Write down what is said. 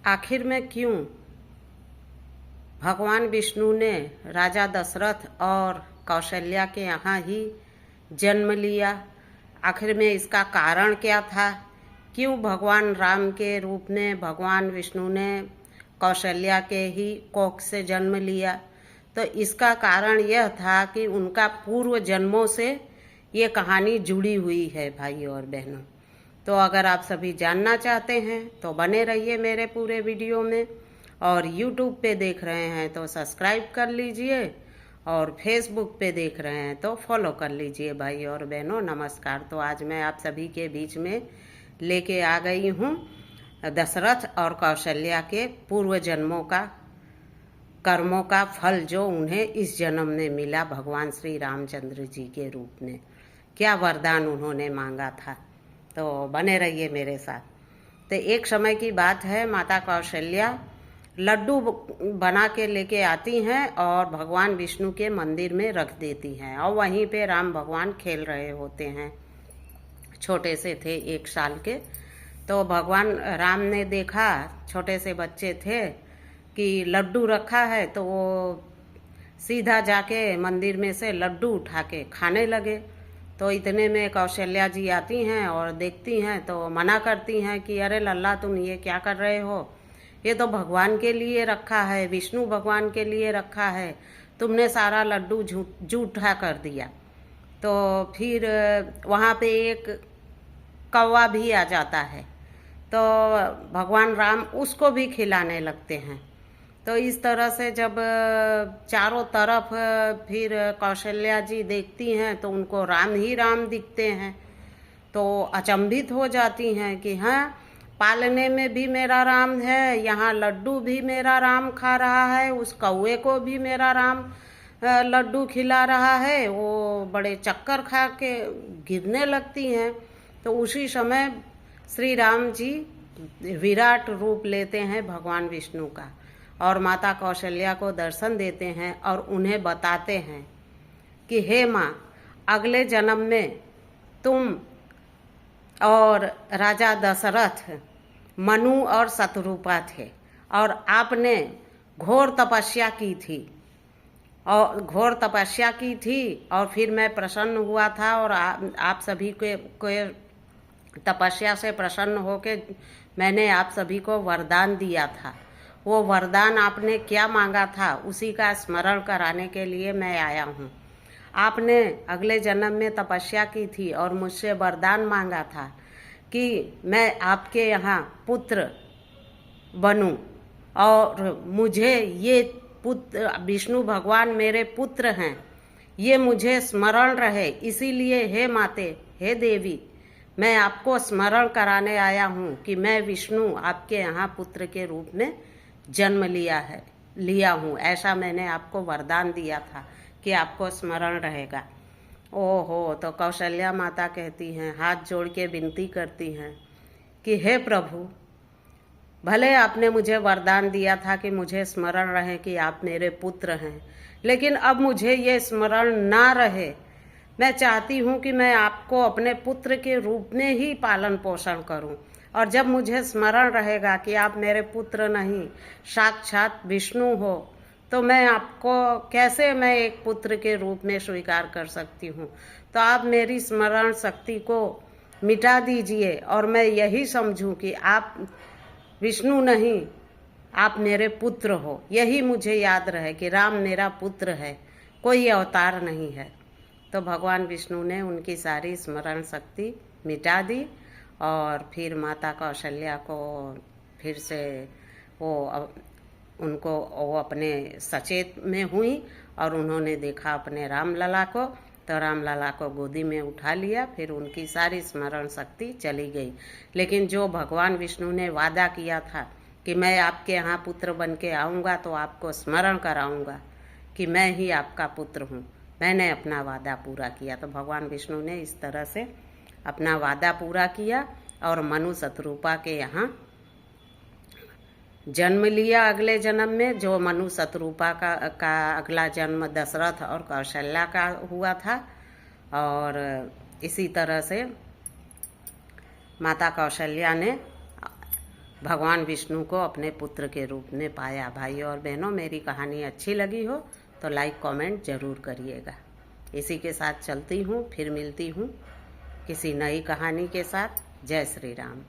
आखिर में क्यों भगवान विष्णु ने राजा दशरथ और कौशल्या के यहाँ ही जन्म लिया? आखिर में इसका कारण क्या था? क्यों भगवान राम के रूप में भगवान विष्णु ने कौशल्या के ही कोख से जन्म लिया? तो इसका कारण यह था कि उनका पूर्व जन्मों से ये कहानी जुड़ी हुई है भाई और बहनों। तो अगर आप सभी जानना चाहते हैं तो बने रहिए मेरे पूरे वीडियो में, और YouTube पे देख रहे हैं तो सब्सक्राइब कर लीजिए, और फेसबुक पे देख रहे हैं तो फॉलो कर लीजिए भाई और बहनों। नमस्कार। तो आज मैं आप सभी के बीच में लेके आ गई हूँ दशरथ और कौशल्या के पूर्व जन्मों का कर्मों का फल जो उन्हें इस जन्म में मिला भगवान श्री रामचंद्र जी के रूप में। क्या वरदान उन्होंने मांगा था, तो बने रहिए मेरे साथ। तो एक समय की बात है, माता कौशल्या लड्डू बना के लेके आती हैं और भगवान विष्णु के मंदिर में रख देती हैं, और वहीं पे राम भगवान खेल रहे होते हैं। छोटे से थे, 1 साल के। तो भगवान राम ने देखा, छोटे से बच्चे थे, कि लड्डू रखा है, तो वो सीधा जाके मंदिर में से लड्डू उठा के खाने लगे। तो इतने में कौशल्या जी आती हैं और देखती हैं तो मना करती हैं कि अरे लल्ला, तुम ये क्या कर रहे हो? ये तो भगवान के लिए रखा है, विष्णु भगवान के लिए रखा है, तुमने सारा लड्डू जूठा कर दिया। तो फिर वहाँ पे एक कौवा भी आ जाता है, तो भगवान राम उसको भी खिलाने लगते हैं। तो इस तरह से जब चारों तरफ फिर कौशल्या जी देखती हैं तो उनको राम ही राम दिखते हैं। तो अचंभित हो जाती हैं कि हाँ, पालने में भी मेरा राम है, यहाँ लड्डू भी मेरा राम खा रहा है, उस कौवे को भी मेरा राम लड्डू खिला रहा है। वो बड़े चक्कर खा के गिरने लगती हैं। तो उसी समय श्री राम जी विराट रूप लेते हैं भगवान विष्णु का, और माता कौशल्या को दर्शन देते हैं और उन्हें बताते हैं कि हे माँ, अगले जन्म में तुम और राजा दशरथ मनु और शतरूपा थे, और आपने घोर तपस्या की थी, और फिर मैं प्रसन्न हुआ था, और आप सभी को तपस्या से प्रसन्न होके मैंने आप सभी को वरदान दिया था। वो वरदान आपने क्या मांगा था, उसी का स्मरण कराने के लिए मैं आया हूँ। आपने अगले जन्म में तपस्या की थी और मुझसे वरदान मांगा था कि मैं आपके यहाँ पुत्र बनूं, और मुझे ये पुत्र, विष्णु भगवान मेरे पुत्र हैं, ये मुझे स्मरण रहे। इसीलिए हे माते, हे देवी, मैं आपको स्मरण कराने आया हूँ कि मैं विष्णु आपके यहाँ पुत्र के रूप में जन्म लिया हूँ। ऐसा मैंने आपको वरदान दिया था कि आपको स्मरण रहेगा। ओहो। तो कौशल्या माता कहती हैं, हाथ जोड़ के विनती करती हैं कि हे प्रभु, भले आपने मुझे वरदान दिया था कि मुझे स्मरण रहे कि आप मेरे पुत्र हैं, लेकिन अब मुझे ये स्मरण ना रहे। मैं चाहती हूँ कि मैं आपको अपने पुत्र के रूप में ही पालन पोषण करूँ, और जब मुझे स्मरण रहेगा कि आप मेरे पुत्र नहीं, साक्षात विष्णु हो, तो मैं आपको कैसे मैं एक पुत्र के रूप में स्वीकार कर सकती हूँ? तो आप मेरी स्मरण शक्ति को मिटा दीजिए, और मैं यही समझूं कि आप विष्णु नहीं, आप मेरे पुत्र हो। यही मुझे याद रहे कि राम मेरा पुत्र है, कोई अवतार नहीं है। तो भगवान विष्णु ने उनकी सारी स्मरण शक्ति मिटा दी, और फिर माता कौशल्या को फिर से उनको अपने सचेत में हुई, और उन्होंने देखा अपने रामलला को, तो रामलला को गोदी में उठा लिया। फिर उनकी सारी स्मरण शक्ति चली गई। लेकिन जो भगवान विष्णु ने वादा किया था कि मैं आपके यहाँ पुत्र बन के आऊँगा, तो आपको स्मरण कराऊँगा कि मैं ही आपका पुत्र हूँ, मैंने अपना वादा पूरा किया। तो भगवान विष्णु ने इस तरह से अपना वादा पूरा किया और मनु शतरूपा के यहाँ जन्म लिया अगले जन्म में। जो मनु शतरूपा का अगला जन्म दशरथ और कौशल्या का हुआ था, और इसी तरह से माता कौशल्या ने भगवान विष्णु को अपने पुत्र के रूप में पाया। भाइयों और बहनों, मेरी कहानी अच्छी लगी हो तो लाइक कमेंट ज़रूर करिएगा। इसी के साथ चलती हूँ, फिर मिलती हूँ किसी नई कहानी के साथ। जय श्री राम।